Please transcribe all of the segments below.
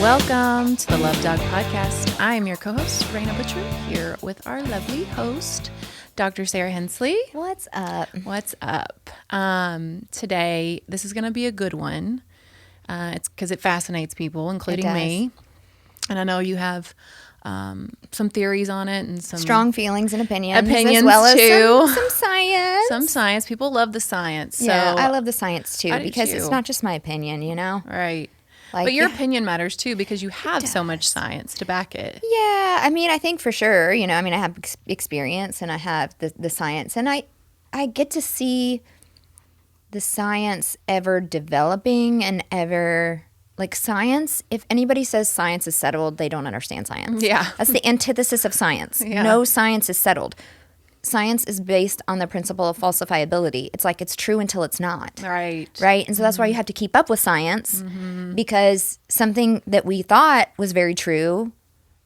Welcome to the Love Dog Podcast. I am your co-host, Raina Butcher, here with our lovely host, Dr. Sarah Hensley. What's up? What's up? Today, this is going to be a good one. It's because it fascinates people, including me. And I know you have some theories on it and some strong feelings and opinions as well too. As some science. Some science. People love the science. Yeah, so I love the science too because too. It's not just my opinion, you know? Right. But your opinion matters too because you have so much science to back it. Yeah, I mean, I think for sure, I have experience and I have the science, and I get to see the science ever developing and ever, like science, if anybody says science is settled, they don't understand science. Yeah. That's the antithesis of science. Yeah. No science is settled. Science is based on the principle of falsifiability. It's like it's true until it's not. Right. Right? And so that's why you have to keep up with science because something that we thought was very true,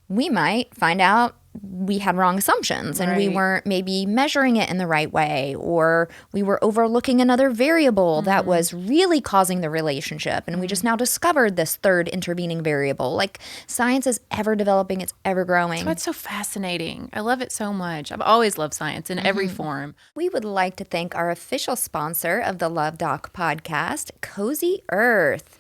we might find out we had wrong assumptions and we weren't maybe measuring it in the right way, or we were overlooking another variable that was really causing the relationship. And we just now discovered this third intervening variable. Like science is ever developing, it's ever growing. So it's so fascinating. I love it so much. I've always loved science in every form. We would like to thank our official sponsor of the Love Doc podcast, Cozy Earth.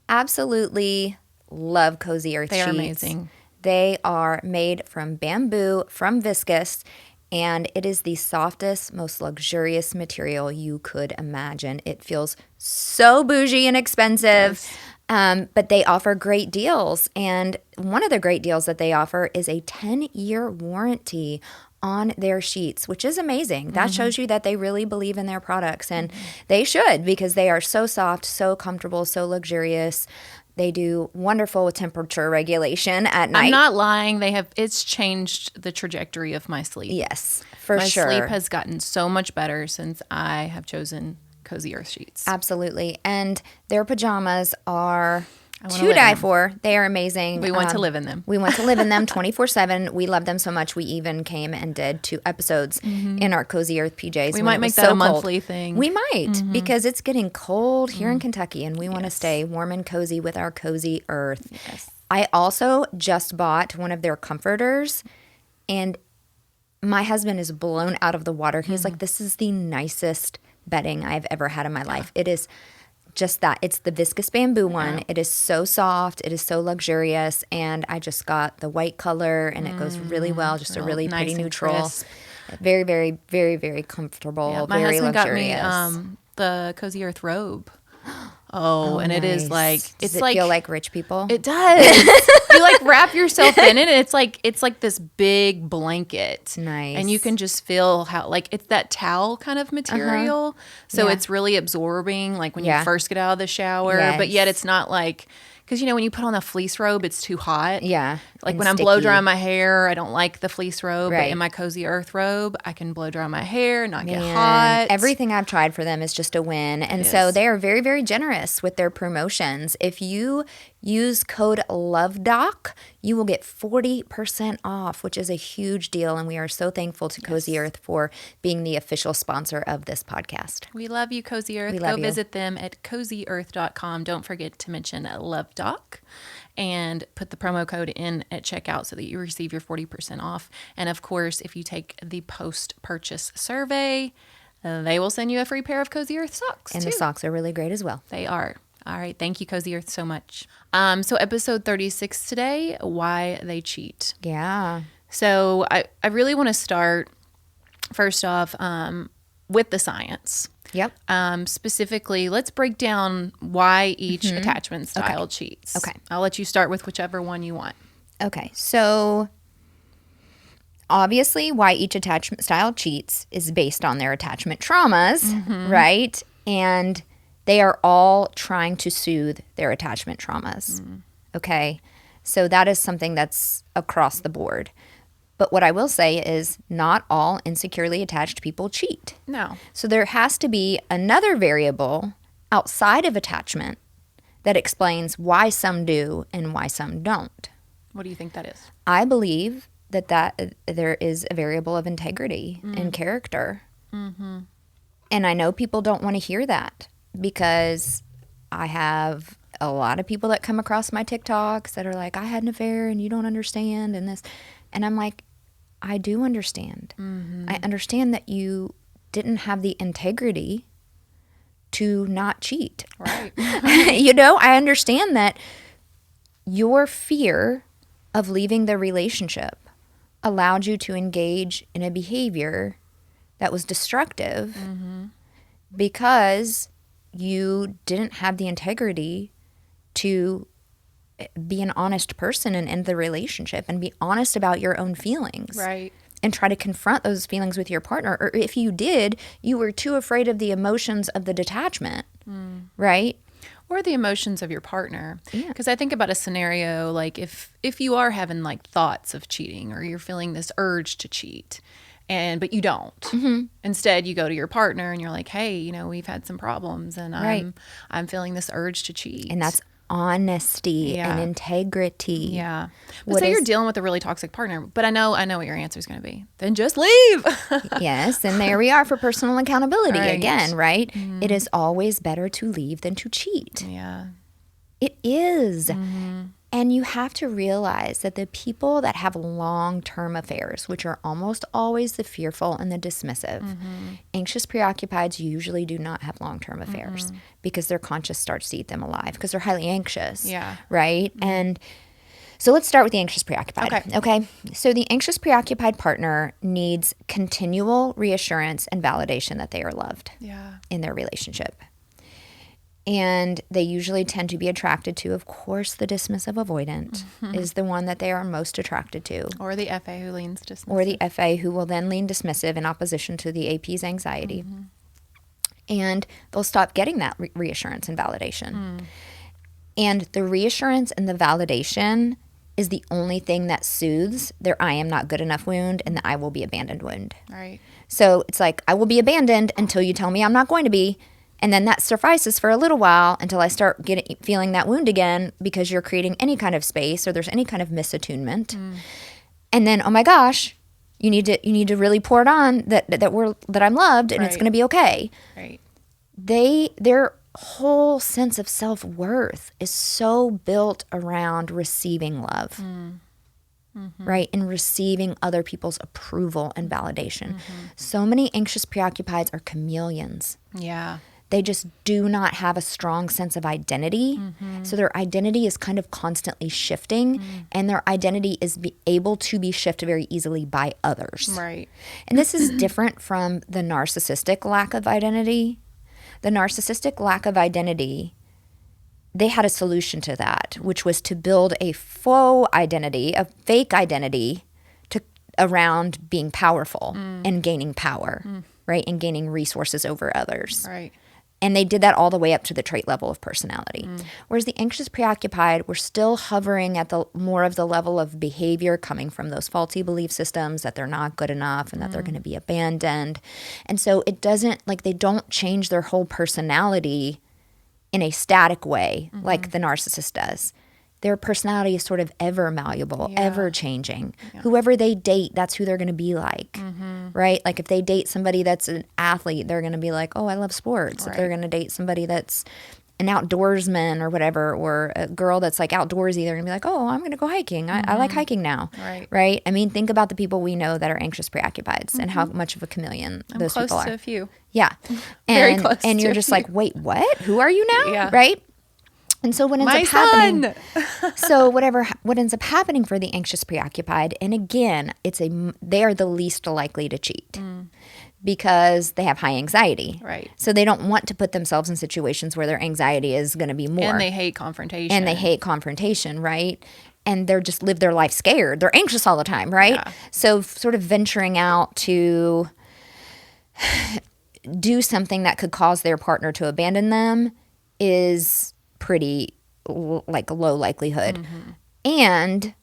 Absolutely love Cozy Earth sheets. They are amazing. They are made from bamboo, from viscose, and it is the softest, most luxurious material you could imagine. It feels so bougie and expensive, but they offer great deals. And one of the great deals that they offer is a 10-year warranty on their sheets, which is amazing. That shows you that they really believe in their products, and they should, because they are so soft, so comfortable, so luxurious. They do wonderful with temperature regulation at night. I'm not lying. It's changed the trajectory of my sleep. Yes, for sure. My sleep has gotten so much better since I have chosen Cozy Earth sheets. Absolutely. And their pajamas are to die for. They are amazing. We want to live in them. We want to live in them 24/7. We love them so much. We even came and did 2 episodes in our Cozy Earth PJs. We might make that a monthly thing. We might, because it's getting cold here in Kentucky, and we want to stay warm and cozy with our Cozy Earth. Yes. I also just bought one of their comforters, and my husband is blown out of the water. He's like, this is the nicest bedding I've ever had in my life. It is just that. It's the viscous bamboo one. It is so soft. It is so luxurious. And I just got the white color, and it goes really well. Just a really nice pretty and neutral. crisp. Very, very, very, very comfortable. Yeah, my very husband luxurious. got me the Cozy Earth robe. And nice. It is like Does it feel like rich people? It does. You like wrap yourself in it, and it's like this big blanket. Nice. And you can just feel how like it's that towel kind of material. So Yeah. it's really absorbing like when you first get out of the shower, Yes. but yet it's not like, because when you put on a fleece robe, it's too hot. Yeah. Like and when I'm sticky. blow drying my hair, I don't like the fleece robe. But Right. in my Cozy Earth robe, I can blow dry my hair, not get Man, hot. everything I've tried for them is just a win. And so they are very, very generous with their promotions. If you use code LOVEDOC, you will get 40% off, which is a huge deal. And we are so thankful to Cozy Earth for being the official sponsor of this podcast. We love you, Cozy Earth. We love Go you. visit them at cozyearth.com. Don't forget to mention LoveDoc and put the promo code in at checkout so that you receive your 40% off. And of course, if you take the post-purchase survey, they will send you a free pair of Cozy Earth socks, And too. the socks are really great as well. They are. All right. Thank you, Cozy Earth, so much. So episode 36 today, why they cheat. Yeah. So I really want to start, first off, with the science. Yep. Specifically, let's break down why each attachment style cheats. Okay. I'll let you start with whichever one you want. Okay. So obviously, why each attachment style cheats is based on their attachment traumas, right? And they are all trying to soothe their attachment traumas. Okay. So that is something that's across the board. But what I will say is not all insecurely attached people cheat. No. So there has to be another variable outside of attachment that explains why some do and why some don't. What do you think that is? I believe that there is a variable of integrity and character. And I know people don't want to hear that because I have a lot of people that come across my TikToks that are like, I had an affair and you don't understand and this. And I'm like, I do understand. I understand that you didn't have the integrity to not cheat. Right. I understand that your fear of leaving the relationship allowed you to engage in a behavior that was destructive because you didn't have the integrity to be an honest person and end the relationship and be honest about your own feelings. Right. And try to confront those feelings with your partner. Or if you did, you were too afraid of the emotions of the detachment, right? Or the emotions of your partner. Yeah. Because I think about a scenario like if you are having like thoughts of cheating or you're feeling this urge to cheat, but you don't. Instead, you go to your partner and you're like, hey, we've had some problems and I'm feeling this urge to cheat. And that's honesty and integrity. Yeah. But say you're dealing with a really toxic partner, but I know what your answer is going to be. Then just leave. Yes. And there we are for personal accountability again, right? It is always better to leave than to cheat. Yeah. It is. And you have to realize that the people that have long-term affairs, which are almost always the fearful and the dismissive, anxious preoccupieds usually do not have long-term affairs because their conscious starts to eat them alive because they're highly anxious. Yeah. Right? And so let's start with the anxious preoccupied. Okay. So the anxious preoccupied partner needs continual reassurance and validation that they are loved in their relationship. And they usually tend to be attracted to, of course, the dismissive avoidant is the one that they are most attracted to. Or the FA who leans dismissive. Or the FA who will then lean dismissive in opposition to the AP's anxiety. And they'll stop getting that reassurance and validation. And the reassurance and the validation is the only thing that soothes their I am not good enough wound and the I will be abandoned wound. Right. So it's like, I will be abandoned until you tell me I'm not going to be. And then that suffices for a little while until I start feeling that wound again because you're creating any kind of space or there's any kind of misattunement. And then, oh my gosh, you need to really pour it on that I'm loved and it's going to be okay. Right. Their whole sense of self-worth is so built around receiving love. Right? And receiving other people's approval and validation. So many anxious preoccupieds are chameleons. Yeah. They just do not have a strong sense of identity. So their identity is kind of constantly shifting and their identity is able to be shifted very easily by others. Right. And this is different from the narcissistic lack of identity. The narcissistic lack of identity, they had a solution to that, which was to build a faux identity, a fake identity around being powerful and gaining power, right? And gaining resources over others. Right. And they did that all the way up to the trait level of personality. Whereas the anxious preoccupied were still hovering at the more of the level of behavior coming from those faulty belief systems that they're not good enough and that they're going to be abandoned. And so it doesn't, like, they don't change their whole personality in a static way like the narcissist does. Their personality is sort of ever malleable, ever changing. Whoever they date, that's who they're going to be like, right? Like if they date somebody that's an athlete, they're going to be like, oh, I love sports. If they're going to date somebody that's an outdoorsman or whatever, or a girl that's like outdoorsy, they're going to be like, oh, I'm going to go hiking. I like hiking now, right? I mean, think about the people we know that are anxious preoccupieds and how much of a chameleon those people are. I'm close to a few. Yeah. Very close and you're to a just few. like, wait, what? Who are you now? Yeah. Right? And so what ends My up happening, son! what ends up happening for the anxious preoccupied, and again, they are the least likely to cheat because they have high anxiety. Right. So they don't want to put themselves in situations where their anxiety is going to be more. And they hate confrontation. Right? And they're just live their life scared. They're anxious all the time, right? Yeah. So sort of venturing out to do something that could cause their partner to abandon them is pretty like low likelihood. And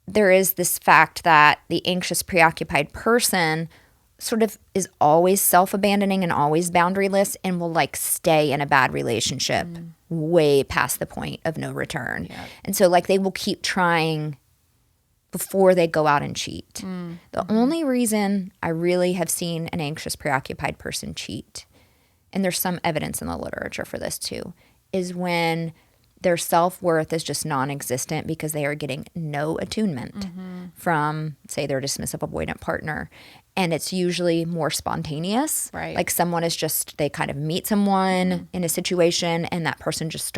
there is this fact that the anxious preoccupied person sort of is always self-abandoning and always boundaryless and will like stay in a bad relationship way past the point of no return. And so like they will keep trying before they go out and cheat. The only reason I really have seen an anxious preoccupied person cheat, and there's some evidence in the literature for this too, is when their self-worth is just non-existent because they are getting no attunement from, say, their dismissive avoidant partner. And it's usually more spontaneous. Right. Like someone is just, they kind of meet someone in a situation and that person just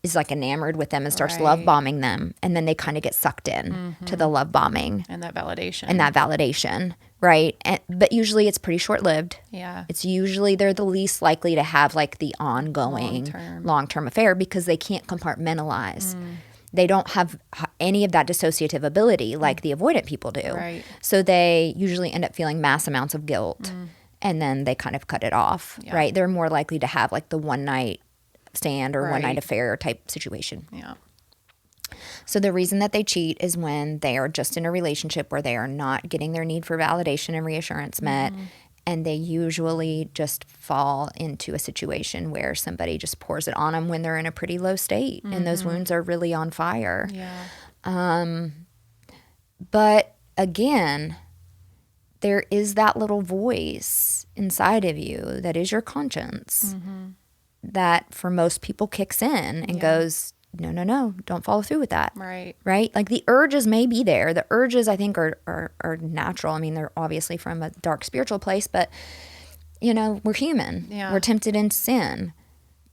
is like enamored with them and starts love bombing them. And then they kind of get sucked in to the love bombing. And that validation. Right. But usually it's pretty short lived. Yeah. It's usually they're the least likely to have like the ongoing long-term affair because they can't compartmentalize. They don't have any of that dissociative ability like the avoidant people do. Right. So they usually end up feeling mass amounts of guilt and then they kind of cut it off. Yeah. Right. They're more likely to have like the one night stand or one night affair type situation. Yeah. So the reason that they cheat is when they are just in a relationship where they are not getting their need for validation and reassurance met. And they usually just fall into a situation where somebody just pours it on them when they're in a pretty low state and those wounds are really on fire. Yeah. But again, there is that little voice inside of you that is your conscience that for most people kicks in and goes, no, don't follow through with that. Right. Right? Like the urges may be there. The urges, I think, are natural. I mean, they're obviously from a dark spiritual place, but, we're human. Yeah. We're tempted into sin.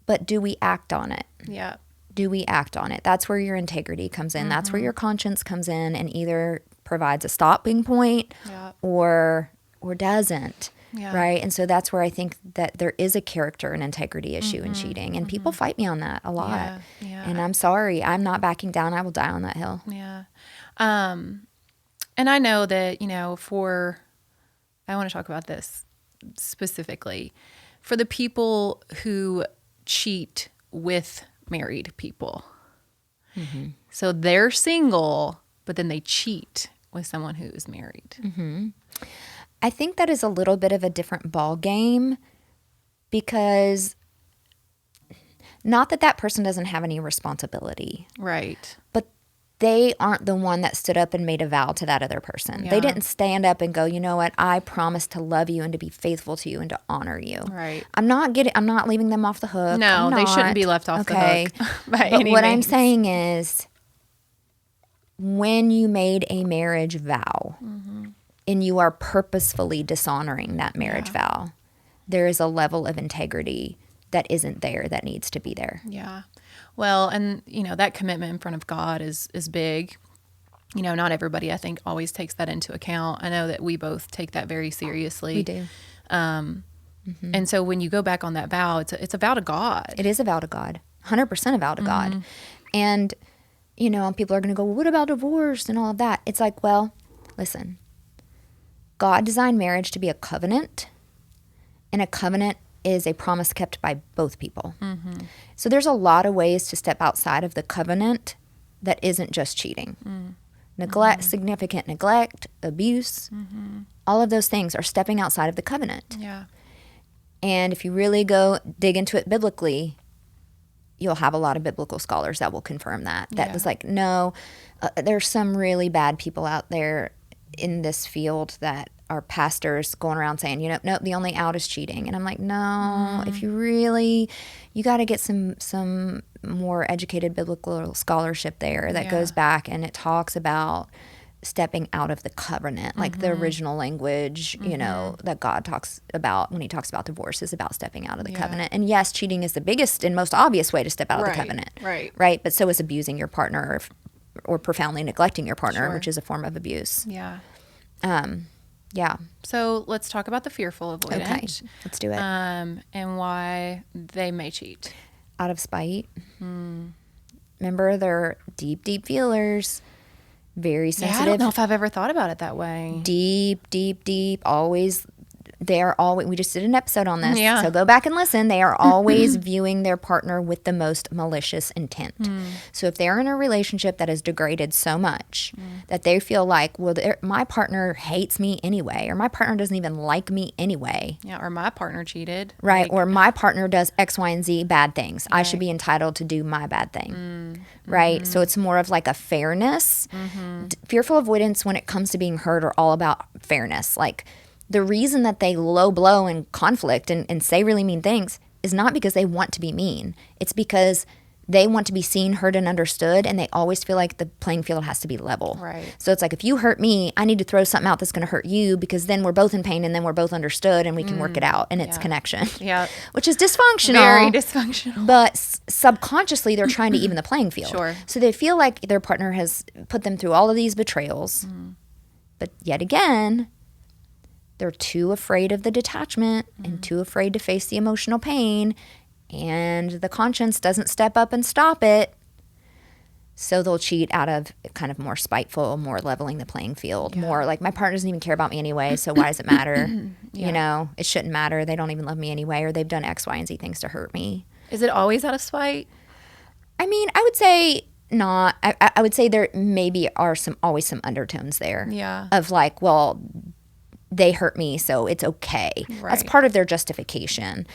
But do we act on it? Yeah. Do we act on it? That's where your integrity comes in. That's where your conscience comes in and either provides a stopping point or doesn't. Yeah. Right. And so that's where I think that there is a character and integrity issue in cheating. And people fight me on that a lot. Yeah. Yeah. And I'm sorry. I'm not backing down. I will die on that hill. Yeah. And I know that, I want to talk about this specifically for the people who cheat with married people. So they're single, but then they cheat with someone who is married. I think that is a little bit of a different ball game because not that person doesn't have any responsibility. Right. But they aren't the one that stood up and made a vow to that other person. Yeah. They didn't stand up and go, you know what, I promise to love you and to be faithful to you and to honor you. Right. I'm not leaving them off the hook. No, they shouldn't be left off the hook by any what means. I'm saying is when you made a marriage vow and you are purposefully dishonoring that marriage vow, there is a level of integrity that isn't there that needs to be there. Yeah. Well, and that commitment in front of God is big. Not everybody, I think, always takes that into account. I know that we both take that very seriously. We do. And so when you go back on that vow, it's a vow to God. It is a vow to God. 100% a vow to God. And, people are going to go, well, what about divorce and all of that? It's like, well, listen, God designed marriage to be a covenant, and a covenant is a promise kept by both people. So there's a lot of ways to step outside of the covenant that isn't just cheating. Neglect, significant neglect, abuse, all of those things are stepping outside of the covenant. Yeah. And if you really go dig into it biblically, you'll have a lot of biblical scholars that will confirm that. That was like, no, there's some really bad people out there in this field that are pastors going around saying, no, the only out is cheating. And I'm like, no, if you got to get some more educated biblical scholarship there that goes back and it talks about stepping out of the covenant, like the original language, that God talks about when he talks about divorce is about stepping out of the covenant. And yes, cheating is the biggest and most obvious way to step out of the covenant. Right. But so is abusing your partner or profoundly neglecting your partner, which is a form of abuse. Yeah. Yeah. So let's talk about the fearful avoidant. Okay, let's do it. And why they may cheat. Out of spite. Remember, they're deep, deep feelers. Very sensitive. Yeah, I don't know if I've ever thought about it that way. Deep, deep, deep. Always. They are always, we just did an episode on this. Yeah. So go back and listen. They are always viewing their partner with the most malicious intent. So if they're in a relationship that is degraded so much that they feel like, well, my partner hates me anyway, or my partner doesn't even like me anyway. Yeah, or my partner cheated. Right. Or my partner does X, Y, and Z bad things. I should be entitled to do my bad thing. Right. So it's more of like a fairness. Fearful avoidance when it comes to being hurt are all about fairness. Like, the reason that they low blow and conflict and say really mean things is not because they want to be mean. It's because they want to be seen, heard, and understood, and they always feel like the playing field has to be level. Right. So it's like, if you hurt me, I need to throw something out that's going to hurt you, because then we're both in pain, and then we're both understood, and we can work it out, and it's connection. Yeah. Which is dysfunctional. Very dysfunctional. But subconsciously, they're trying to even the playing field. Sure. So they feel like their partner has put them through all of these betrayals. But yet again, they're too afraid of the detachment and too afraid to face the emotional pain, and the conscience doesn't step up and stop it. So they'll cheat out of kind of more spiteful, more leveling the playing field, more like, my partner doesn't even care about me anyway, so why does it matter? You know, it shouldn't matter. They don't even love me anyway, or they've done X, Y, and Z things to hurt me. Is it always out of spite? I mean, I would say not. I would say there maybe are always some undertones there. Yeah. Of like, well, they hurt me, so it's okay. Right. That's part of their justification.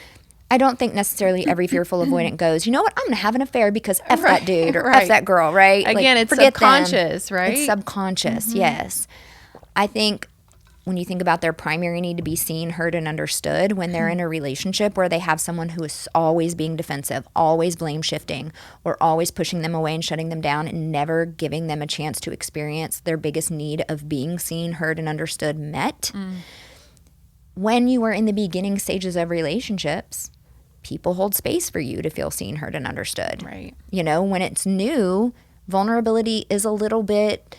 I don't think necessarily every fearful avoidant goes, you know what, I'm going to have an affair because F that dude or F that girl, right? Again, like, it's subconscious, right? It's subconscious, yes. I think when you think about their primary need to be seen, heard, and understood, when they're in a relationship where they have someone who is always being defensive, always blame shifting, or always pushing them away and shutting them down and never giving them a chance to experience their biggest need of being seen, heard, and understood met. When you are in the beginning stages of relationships, people hold space for you to feel seen, heard, and understood. Right. You know, when it's new, vulnerability is a little bit,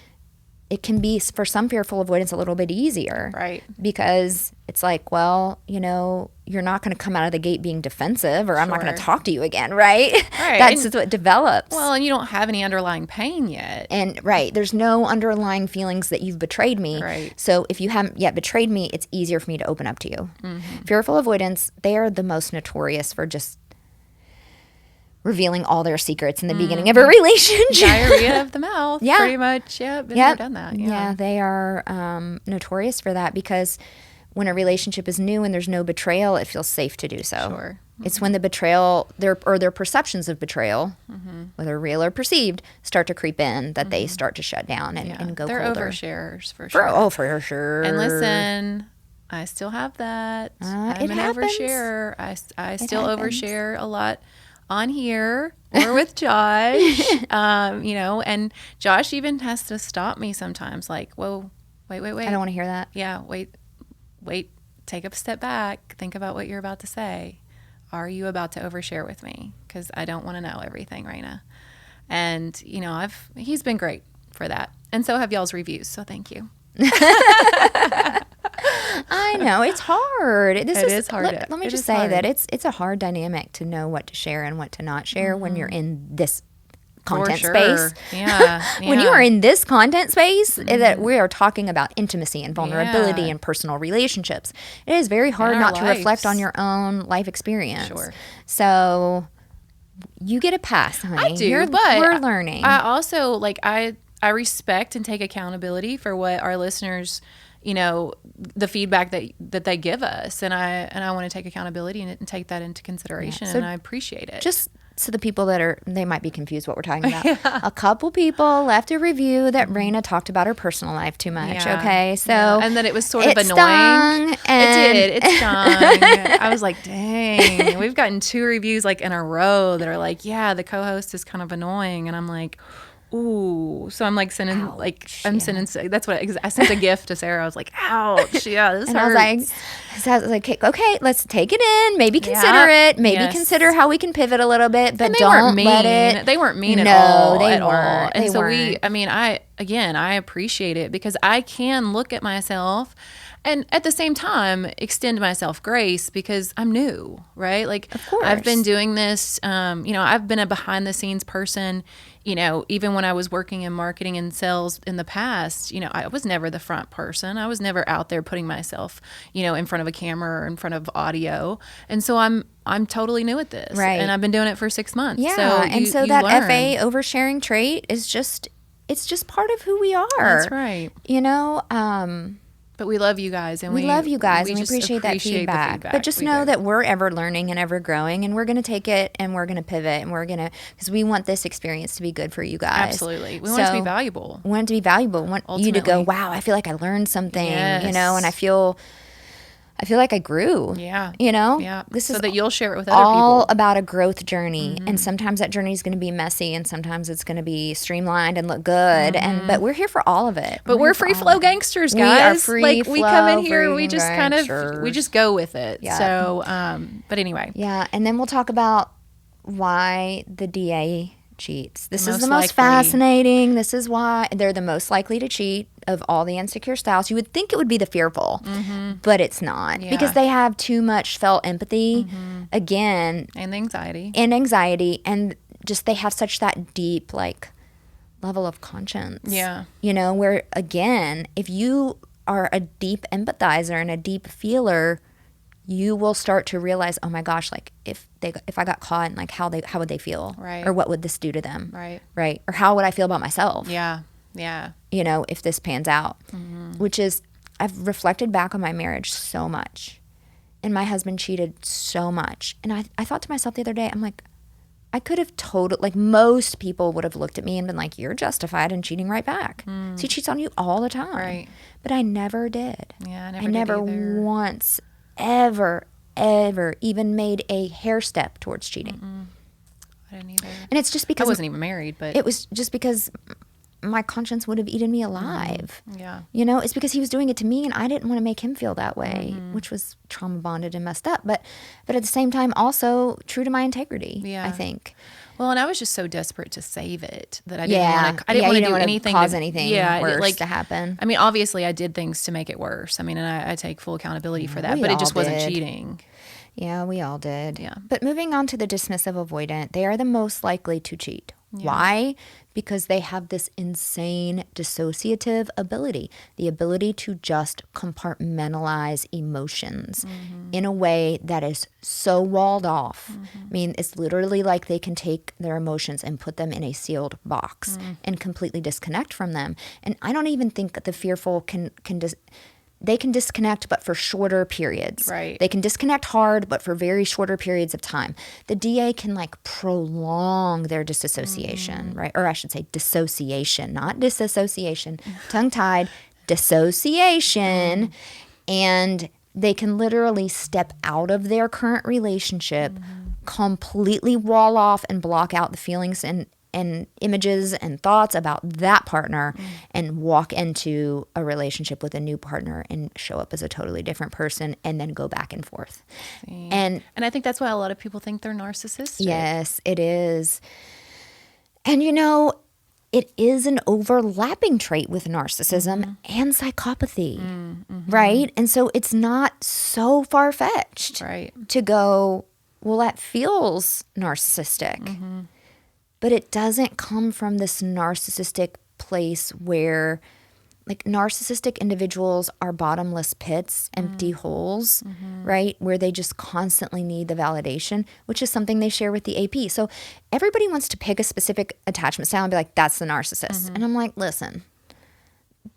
it can be, for some fearful avoidance, a little bit easier. Right. Because it's like, well, you know, you're not going to come out of the gate being defensive, or I'm not going to talk to you again, right? Right. That's what develops. Well, and you don't have any underlying pain yet. And there's no underlying feelings that you've betrayed me. Right. So if you haven't yet betrayed me, it's easier for me to open up to you. Fearful avoidance, they are the most notorious for just revealing all their secrets in the beginning of a relationship. Diarrhea of the mouth. Yeah. Pretty much. Yeah. Been there, done that. Yeah, they are notorious for that, because when a relationship is new and there's no betrayal, it feels safe to do so. Sure. It's when the betrayal, their perceptions of betrayal, whether real or perceived, start to creep in, that they start to shut down and go They're colder. oversharers for sure. For sure. And listen, I still have that. I'm it an happens. oversharer. I still happens. overshare a lot on here or with Josh. You know, and Josh even has to stop me sometimes, like, whoa, wait. I don't want to hear that. Yeah, wait, take a step back. Think about what you're about to say. Are you about to overshare with me? Because I don't want to know everything right now. And, you know, he's been great for that. And so have y'all's reviews. So thank you. I know, it's hard. It is hard. Let me just say that it's a hard dynamic to know what to share and what to not share when you're in this content space. Yeah. When you are in this content space, that we are talking about intimacy and vulnerability and personal relationships, it is very hard not to reflect on your own life experience. Sure. So you get a pass, honey. I do, but we're learning. I also, like, I respect and take accountability for what our listeners, you know, the feedback that they give us, and I want to take accountability and take that into consideration, and I appreciate it. Just so the people they might be confused what we're talking about. A couple people left a review that Raina talked about her personal life too much. Yeah. Okay, so and then it was sort of annoying. Stung, It stung. I was like, dang, we've gotten 2 reviews like in a row that are like, yeah, the co-host is kind of annoying, and I'm like, ooh. So I'm like sending, that's what I sent a gift to Sarah. I was like, ouch, yeah, this and hurts. I was like, okay, let's take it in. Maybe consider it. Maybe consider how we can pivot a little bit, but don't let it. They weren't mean at all. They at weren't. all. And they so weren't. I appreciate it, because I can look at myself and at the same time extend myself grace, because I'm new, right? Like, of course. I've been doing this, I've been a behind the scenes person, even when I was working in marketing and sales in the past, I was never the front person. I was never out there putting myself, in front of a camera or in front of audio. And so I'm totally new at this. Right. And I've been doing it for 6 months. Yeah. So that learn. FA oversharing trait is it's just part of who we are. That's right. But we love you guys, and we love you guys, and we just appreciate that feedback. But just know that we're ever learning and ever growing, and we're going to take it and we're going to pivot, and we're going to, because we want this experience to be good for you guys. Absolutely. We want it to be valuable. We want it to be valuable. We want you to go, wow, I feel like I learned something, and I feel I feel like I grew. Yeah. You know? Yeah. This so is that you'll share it with other all people. about a growth journey. And sometimes that journey is going to be messy and sometimes it's going to be streamlined and look good. But we're here for all of it. But we're here for free all flow of it. gangsters, We are guys. free Like we come in here, we freaking just we just go with it. Yeah. So, but anyway. Yeah. And then we'll talk about why the DA cheats. This is the most most fascinating. This is why they're the most likely to cheat of all the insecure styles. You would think it would be the fearful, but it's not because they have too much felt empathy again And anxiety. and just they have such that deep like level of conscience. Yeah. You know, where again, if you are a deep empathizer and a deep feeler, you will start to realize, oh my gosh, like if I got caught, and like how would they feel, Right. or what would this do to them, Right. or how would I feel about myself, Yeah. Yeah. you know, if this pans out, which is I've reflected back on my marriage so much, and my husband cheated so much, and I thought to myself the other day, I'm like, I could have like most people would have looked at me and been like, you're justified in cheating right back. So he cheats on you all the time, Right. but I never did. Yeah. I never once ever even made a hair step towards cheating. I didn't either. And it's just because I wasn't even married, but it was just because my conscience would have eaten me alive. yeah. You know, it's because he was doing it to me and I didn't want to make him feel that way, which was trauma bonded and messed up. But at the same time, also true to my integrity, Yeah. I think. Well, and I was just so desperate to save it that I Yeah. didn't want to do wanna anything cause anything worse like to happen. I mean, obviously, I did things to make it worse. I mean, and I take full accountability for that, We but it all just wasn't did. cheating. Yeah, we all did. Yeah. But moving on to the dismissive avoidant, they are the most likely to cheat. Why? Because they have this insane dissociative ability, the ability to just compartmentalize emotions in a way that is so walled off. I mean, it's literally like they can take their emotions and put them in a sealed box and completely disconnect from them. And I don't even think that the fearful they can disconnect, but for shorter periods. Right. They can disconnect hard, but for very shorter periods of time. The DA can like prolong their disassociation, right? Or I should say dissociation, not disassociation. Tongue-tied, dissociation. And they can literally step out of their current relationship, completely wall off and block out the feelings and images and thoughts about that partner and walk into a relationship with a new partner and show up as a totally different person and then go back and forth. And I think that's why a lot of people think they're narcissistic. yes, it is. And you know, it is an overlapping trait with narcissism and psychopathy, right? And so it's not so far-fetched Right. to go, well, that feels narcissistic. But it doesn't come from this narcissistic place where, like, narcissistic individuals are bottomless pits, empty holes, right? Where they just constantly need the validation, which is something they share with the AP. So everybody wants to pick a specific attachment style and be like, that's the narcissist. And I'm like, listen,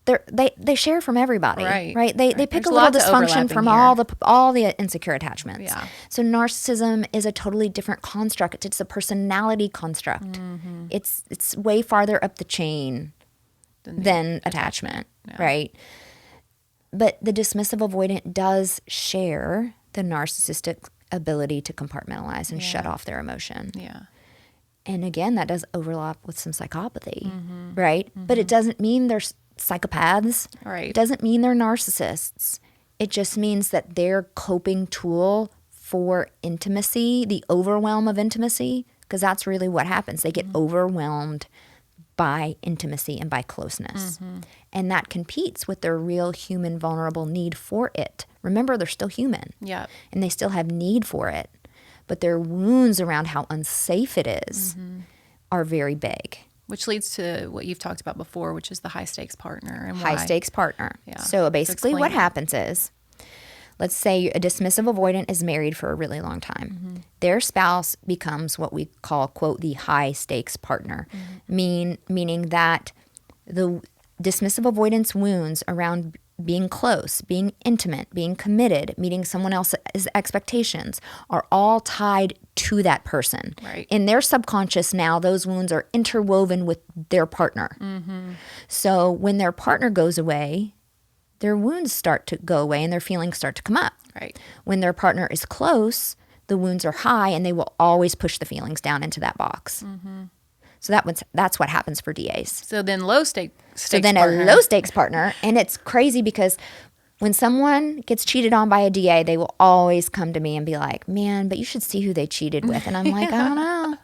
they share from everybody, right? They pick There's a little lots of dysfunction from overlapping all the insecure attachments. Yeah. So narcissism is a totally different construct. It's a personality construct. It's way farther up the chain than attachment, right? But the dismissive avoidant does share the narcissistic ability to compartmentalize and shut off their emotion. Yeah. And again, that does overlap with some psychopathy, right? But it doesn't mean they're psychopaths. Right. It doesn't mean they're narcissists. It just means that their coping tool for intimacy, the overwhelm of intimacy, because that's really what happens. They get overwhelmed by intimacy and by closeness. And that competes with their real human vulnerable need for it. Remember, they're still human. Yeah. And they still have need for it. But their wounds around how unsafe it is are very big. Which leads to what you've talked about before, which is the high stakes partner and why. High stakes partner. Yeah. So basically explain what that. happens is, let's say a dismissive avoidant is married for a really long time. Their spouse becomes what we call, quote, the high stakes partner, meaning that the dismissive avoidance wounds around being close, being intimate, being committed, meeting someone else's expectations are all tied to that person. Right. In their subconscious now, those wounds are interwoven with their partner. So when their partner goes away, their wounds start to go away and their feelings start to come up. Right. When their partner is close, the wounds are high and they will always push the feelings down into that box. So that's what happens for DAs. So then stakes So then partner. a low stakes partner, and it's crazy because when someone gets cheated on by a DA, they will always come to me and be like, man, but you should see who they cheated with. And I'm like, I don't know.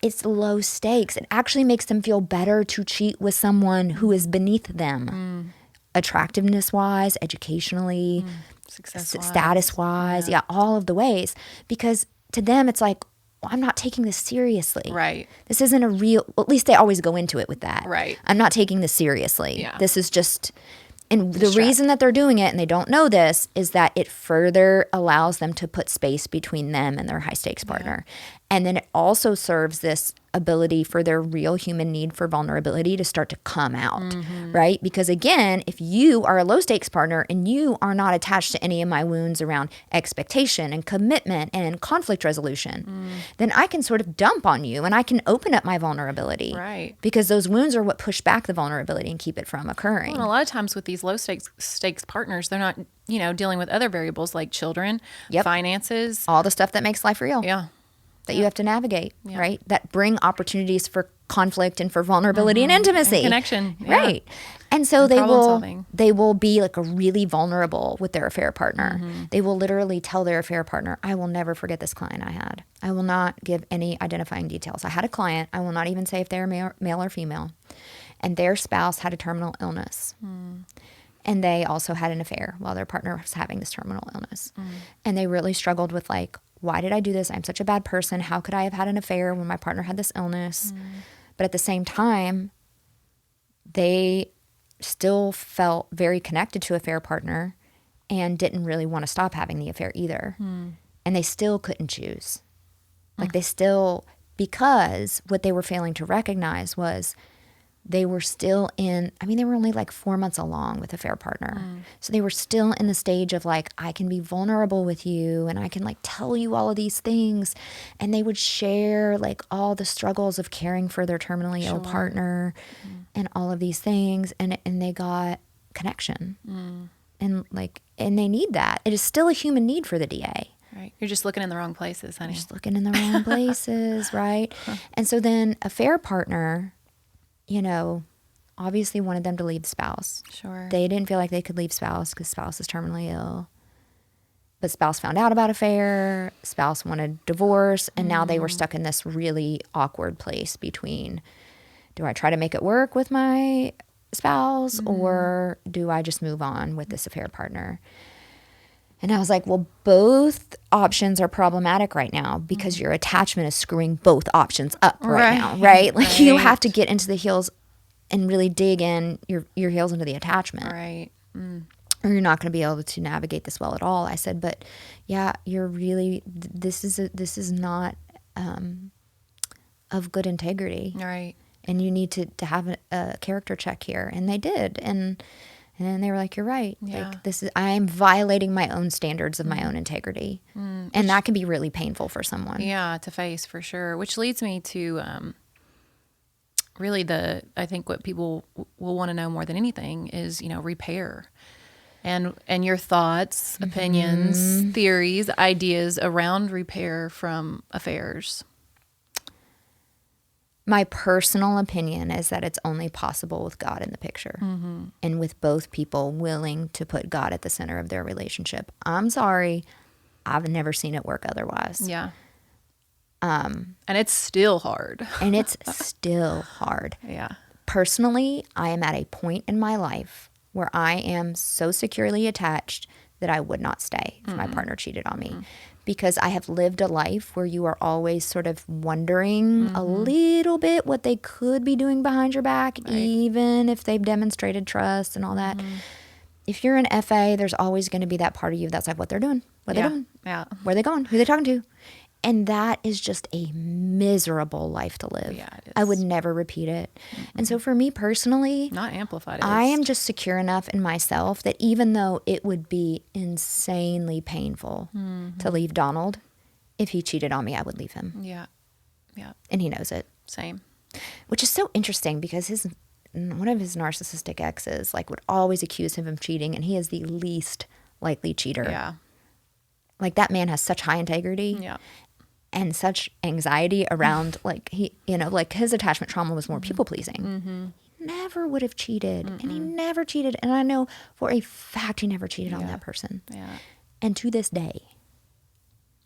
It's low stakes. It actually makes them feel better to cheat with someone who is beneath them. Attractiveness wise, educationally, Success-wise. status wise, yeah, all of the ways. Because to them, it's like, well, I'm not taking this seriously. Right. This isn't a real, well, at least they always go into it with that. Right. I'm not taking this seriously. Yeah. This is just, and the reason that they're doing it and they don't know this is that it further allows them to put space between them and their high stakes partner. And then it also serves this ability for their real human need for vulnerability to start to come out, right? Because again, if you are a low stakes partner and you are not attached to any of my wounds around expectation and commitment and conflict resolution, then I can sort of dump on you and I can open up my vulnerability. Right. Because those wounds are what push back the vulnerability and keep it from occurring. Well, and a lot of times with these low stakes partners, they're not, dealing with other variables like children, finances. All the stuff that makes life real. Yeah. That you have to navigate, right? That bring opportunities for conflict and for vulnerability and intimacy. And connection. Yeah. Right. And so solving. they will be like a really vulnerable with their affair partner. They will literally tell their affair partner, I will never forget this client I had. I will not give any identifying details. I had a client, I will not even say if they're male or female, and their spouse had a terminal illness. And they also had an affair while their partner was having this terminal illness. And they really struggled with like, why did I do this? I'm such a bad person. How could I have had an affair when my partner had this illness? But at the same time, they still felt very connected to a affair partner and didn't really want to stop having the affair either. And they still couldn't choose. Like they still, because what they were failing to recognize was they were still in, they were only like 4 months along with a affair partner. So they were still in the stage of like, I can be vulnerable with you and I can like tell you all of these things. And they would share like all the struggles of caring for their terminally ill partner and all of these things. And they got connection. And they need that. It is still a human need for the DA. Right. You're just looking in the wrong places, honey. You're just looking in the wrong places, right? And so then a affair partner, obviously wanted them to leave the spouse. Sure. They didn't feel like they could leave spouse because spouse is terminally ill. But spouse found out about affair, spouse wanted divorce, and now they were stuck in this really awkward place between, do I try to make it work with my spouse or do I just move on with this affair partner? And I was like, well, both options are problematic right now because your attachment is screwing both options up right now, right? Like you have to get into the heels and really dig in your heels into the attachment. Right. Or you're not going to be able to navigate this well at all. I said, but yeah, you're really, this is not of good integrity. Right. And you need to have a character check here. And they did. And they were like, you're right. Yeah. Like I'm violating my own standards of my own integrity. And that can be really painful for someone. Yeah, to face for sure. Which leads me to really I think what people will want to know more than anything is, repair. And your thoughts, opinions, theories, ideas around repair from affairs. My personal opinion is that it's only possible with God in the picture and with both people willing to put God at the center of their relationship. I'm sorry. I've never seen it work otherwise. Yeah. And it's still hard. And it's still hard. Yeah. Personally, I am at a point in my life where I am so securely attached that I would not stay if my partner cheated on me. Because I have lived a life where you are always sort of wondering a little bit what they could be doing behind your back, even if they've demonstrated trust and all that. If you're an FA, there's always going to be that part of you that's like, what they're doing, what they're doing, where are they going, who are they talking to? And that is just a miserable life to live. Yeah, it is. I would never repeat it. And so for me personally, not amplified. I am just secure enough in myself that even though it would be insanely painful to leave Donald, if he cheated on me, I would leave him. Yeah. Yeah. And he knows it. Same. Which is so interesting because one of his narcissistic exes would always accuse him of cheating, and he is the least likely cheater. Yeah. Like that man has such high integrity. Yeah. And such anxiety around like like his attachment trauma was more people pleasing. Mm-hmm. He never would have cheated, and he never cheated. And I know for a fact he never cheated on that person. Yeah. And to this day,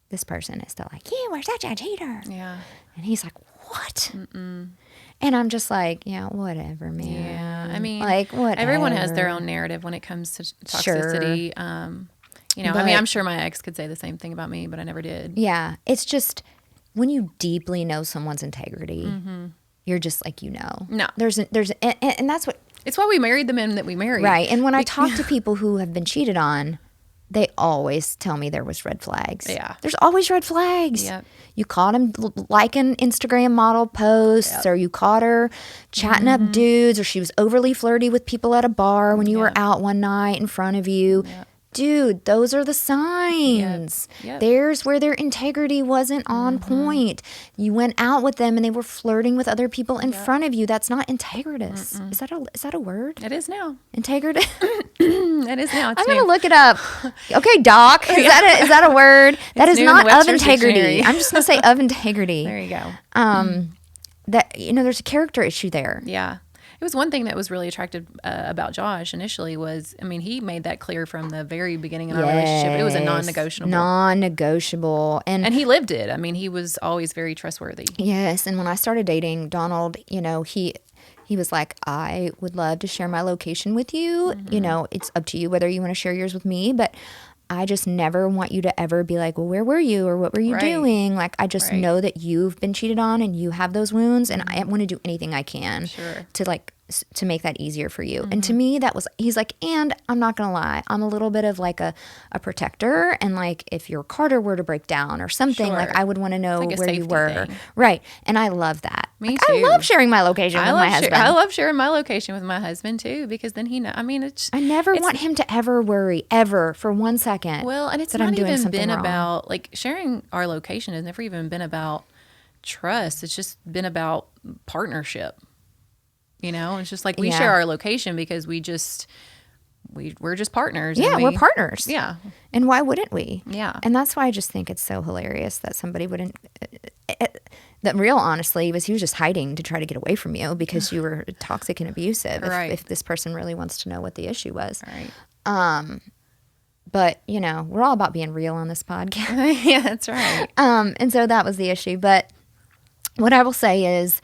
this person is still like, "You were such a cheater." Yeah. And he's like, "What?" And I'm just like, "Yeah, whatever, man." Yeah. I mean, like whatever. everyone has their own narrative when it comes to toxicity. Sure. I mean, I'm sure my ex could say the same thing about me, but I never did. Yeah, it's just when you deeply know someone's integrity, you're just like, no. And that's what. It's why we married the men that we married. Right. And when I talk to people who have been cheated on, they always tell me there was red flags. Yeah. There's always red flags. Yep. You caught him liking Instagram model posts, or you caught her chatting up dudes, or she was overly flirty with people at a bar when you were out one night in front of you. Yep. Dude, those are the signs. Yep. There's where their integrity wasn't on point. You went out with them and they were flirting with other people in front of you. That's not integritous. Is that a word? It is now. Integrity. It is now. It's I'm new. gonna look it up. Okay, Doc. Is that a word? That is new in not the of Webster's integrity. Dictionary. I'm just gonna say of integrity. There you go. That there's a character issue there. Yeah. It was one thing that was really attractive about Josh initially was, I mean, he made that clear from the very beginning in our relationship. It was a non-negotiable. Non-negotiable. And he lived it. I mean, he was always very trustworthy. Yes. And when I started dating Donald, he was like, I would love to share my location with you. It's up to you whether you want to share yours with me, but I just never want you to ever be like, well, where were you or what were you doing? Like, I just know that you've been cheated on and you have those wounds, and I want to do anything I can to make that easier for you. And to me, he's like, and I'm not going to lie, I'm a little bit of like a protector. And like, if your Carter were to break down or something, like I would want to know where you were. Thing. Right. And I love that. Me too. I love sharing my location with my husband. I love sharing my location with my husband too, because then he knows. I mean, I never want him to ever worry, ever, for 1 second. Well, and it's not even been about, like, sharing our location has never even been about trust. It's just been about partnership. It's just like we share our location because we're just partners. Yeah, we're partners. Yeah. And why wouldn't we? Yeah. And that's why I just think it's so hilarious that somebody wouldn't. The real honestly was he was just hiding to try to get away from you because you were toxic and abusive. Right. If this person really wants to know what the issue was. Right. But, we're all about being real on this podcast. Yeah, that's right. And so that was the issue. But what I will say is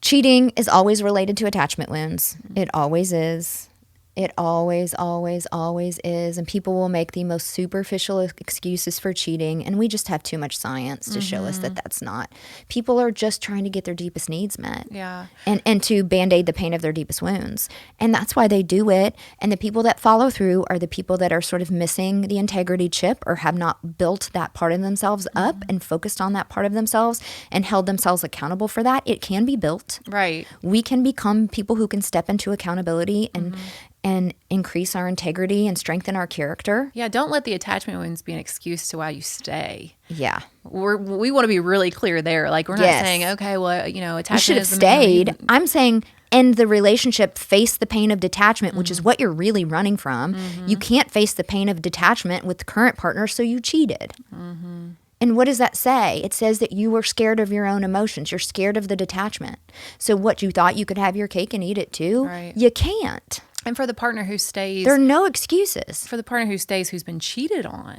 cheating is always related to attachment wounds. It always is. It always, always, always is. And people will make the most superficial excuses for cheating. And we just have too much science to show us that that's not. People are just trying to get their deepest needs met. Yeah. And to Band-Aid the pain of their deepest wounds. And that's why they do it. And the people that follow through are the people that are sort of missing the integrity chip or have not built that part of themselves up and focused on that part of themselves and held themselves accountable for that. It can be built. Right. We can become people who can step into accountability and increase our integrity and strengthen our character. Yeah, don't let the attachment wounds be an excuse to why you stay. Yeah. We want to be really clear there. Like, we're not saying, okay, well, attachment you should have is the stayed. I'm saying end the relationship, face the pain of detachment, which is what you're really running from. You can't face the pain of detachment with the current partner, so you cheated. And what does that say? It says that you were scared of your own emotions. You're scared of the detachment. So what, you thought you could have your cake and eat it too? Right. You can't. And for the partner who stays, there are no excuses. For the partner who stays, who's been cheated on,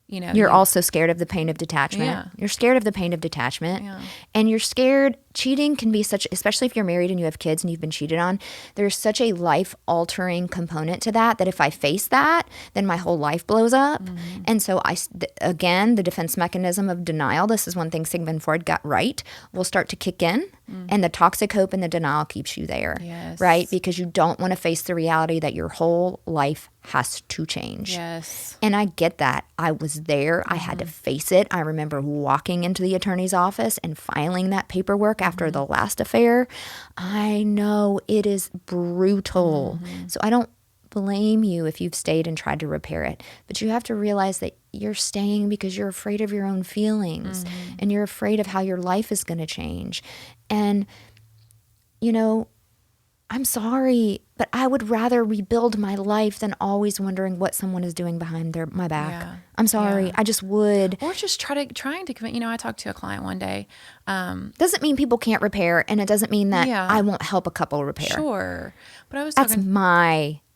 you're also scared of the pain of detachment. Yeah. You're scared of the pain of detachment. Yeah. And you're scared. Cheating can be such, especially if you're married and you have kids and you've been cheated on, there's such a life-altering component to that if I face that, then my whole life blows up. And so again, the defense mechanism of denial, this is one thing Sigmund Freud got right, will start to kick in. And the toxic hope and the denial keeps you there. Yes. Right? Because you don't want to face the reality that your whole life has to change. Yes. And I get that. I was there. I had to face it. I remember walking into the attorney's office and filing that paperwork after the last affair. I know it is brutal. So I don't blame you if you've stayed and tried to repair it. But you have to realize that you're staying because you're afraid of your own feelings and you're afraid of how your life is going to change. And, I'm sorry, but I would rather rebuild my life than always wondering what someone is doing behind my back. Yeah. I'm sorry. Yeah. I just would. Or just trying to convince, I talked to a client one day. Doesn't mean people can't repair, and it doesn't mean that Yeah. I won't help a couple repair. Sure. But I was That's talking.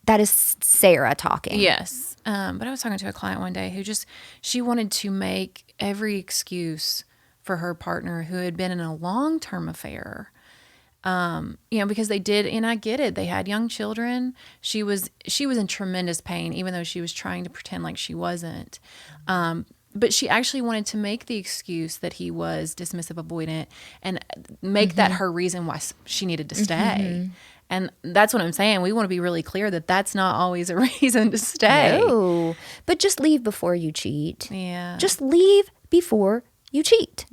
that is Sarah talking. Yes. But I was talking to a client one day who she wanted to make every excuse for her partner who had been in a long-term affair. Because they did, and I get it. They had young children. She was in tremendous pain, even though she was trying to pretend like she wasn't. But she actually wanted to make the excuse that he was dismissive avoidant and make that her reason why she needed to stay. And that's what I'm saying. We want to be really clear that that's not always a reason to stay. No, but just leave before you cheat. Yeah. Just leave before you cheat.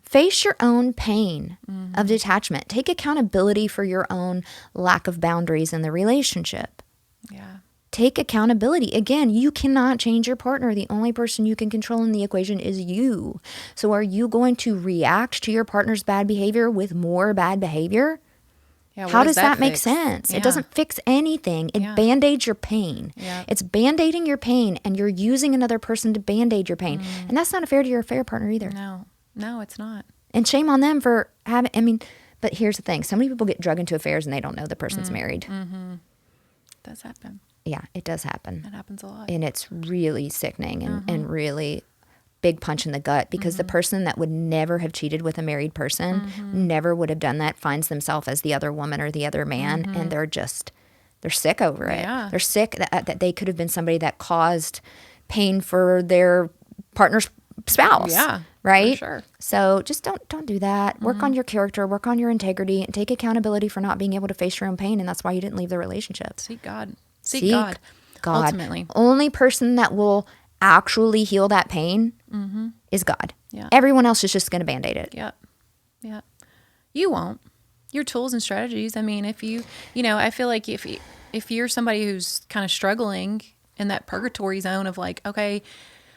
Face your own pain of detachment. Take accountability for your own lack of boundaries in the relationship. Yeah. Take accountability. Again, you cannot change your partner. The only person you can control in the equation is you. So are you going to react to your partner's bad behavior with more bad behavior? Yeah, How does that make fix? sense? Yeah. It doesn't fix anything. It Yeah. band-aids your pain. Yeah. It's band-aiding your pain, and you're using another person to band-aid your pain. And that's not fair to your affair partner either. No, it's not. And shame on them for having, but here's the thing. So many people get drug into affairs and they don't know the person's married. It does happen. Yeah, it does happen. It happens a lot. And it's really sickening and really big punch in the gut because the person that would never have cheated with a married person, never would have done that, finds themselves as the other woman or the other man, and they're sick over it. Yeah. They're sick that they could have been somebody that caused pain for their partner's spouse. Yeah, Right? for sure. So just don't do that. Work on your character, work on your integrity, and take accountability for not being able to face your own pain, and that's why you didn't leave the relationship. Seek God. Seek God. Ultimately. Only person that will actually heal that pain is God. Yeah. Everyone else is just going to band-aid it. Yep. Yeah. You won't. Your tools and strategies. I mean, if I feel like if you're somebody who's kind of struggling in that purgatory zone of like, okay,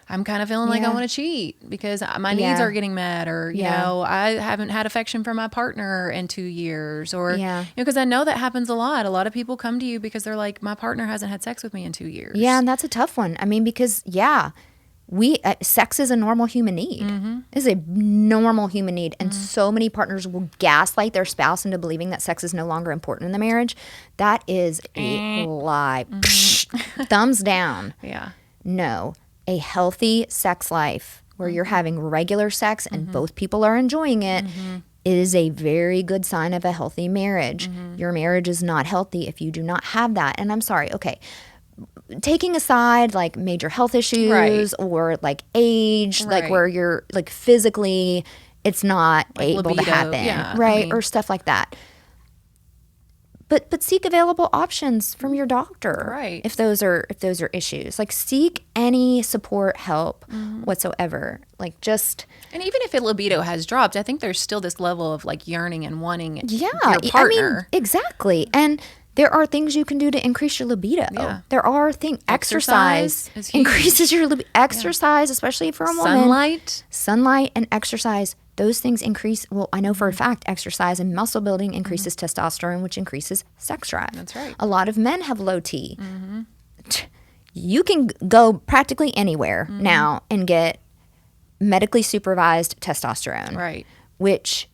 I'm kind of feeling like I Yeah. want to cheat because my needs Yeah. are getting met, or, Yeah. I haven't had affection from my partner in 2 years, or, Yeah. because I know that happens a lot. A lot of people come to you because they're like, my partner hasn't had sex with me in 2 years. Yeah, and that's a tough one. I mean, because, sex is a normal human need. It's a normal human need. And so many partners will gaslight their spouse into believing that sex is no longer important in the marriage. That is a lie. Psh, thumbs down. Yeah. No, a healthy sex life where you're having regular sex and both people are enjoying it is a very good sign of a healthy marriage. Your marriage is not healthy if you do not have that. And I'm sorry, okay, taking aside like major health issues Right. or like age, like Right. where you're like physically it's not Like able libido, to happen, yeah, right? I mean- or stuff like that. But seek available options from your doctor, Right. If those are issues, like seek any support, help whatsoever. Like just And even if libido has dropped, I think there's still this level of like yearning and wanting yeah, your partner. I mean exactly. And there are things you can do to increase your libido. Yeah. There are things. Exercise Exercise is huge. increases your libido. Exercise, especially for a woman. Sunlight and exercise. Those things increase. Well, I know for a fact, exercise and muscle building increases testosterone, which increases sex drive. That's right. A lot of men have low T. You can go practically anywhere now and get medically supervised testosterone. Right. Which,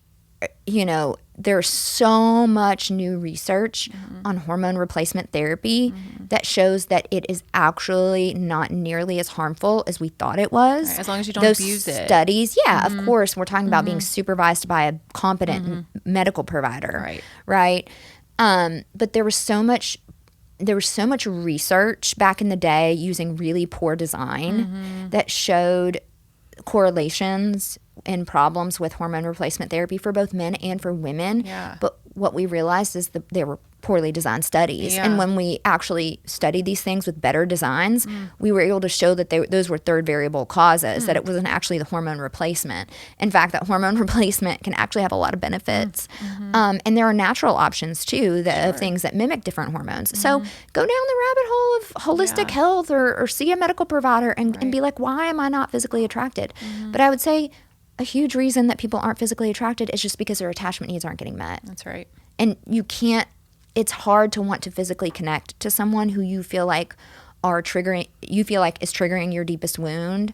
there's so much new research on hormone replacement therapy that shows that it is actually not nearly as harmful as we thought it was. Right, as long as you don't Those abuse it. studies, of course, we're talking about being supervised by a competent medical provider. Right. Right. But there was so much research back in the day using really poor design that showed correlations and problems with hormone replacement therapy for both men and for women. Yeah. But what we realized is that they were poorly designed studies. Yeah. And when we actually studied these things with better designs, we were able to show that those were third variable causes, that it wasn't actually the hormone replacement. In fact, that hormone replacement can actually have a lot of benefits. And there are natural options too of things that mimic different hormones. So go down the rabbit hole of holistic health or see a medical provider and be like, why am I not physically attracted? But I would say a huge reason that people aren't physically attracted is just because their attachment needs aren't getting met. That's right. And you can't it's hard to want to physically connect to someone who you feel like is triggering your deepest wound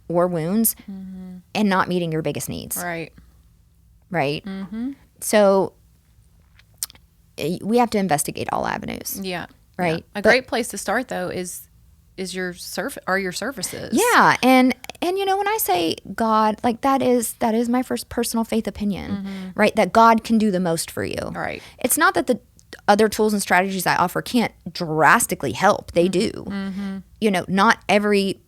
or wounds and not meeting your biggest needs. Right. Right? Mm-hmm. So we have to investigate all avenues. Yeah. Right. Yeah. A great place to start though is your services. Yeah. And when I say God, like that is my first personal faith opinion, right? That God can do the most for you. Right. It's not that the other tools and strategies I offer can't drastically help. They do. Not every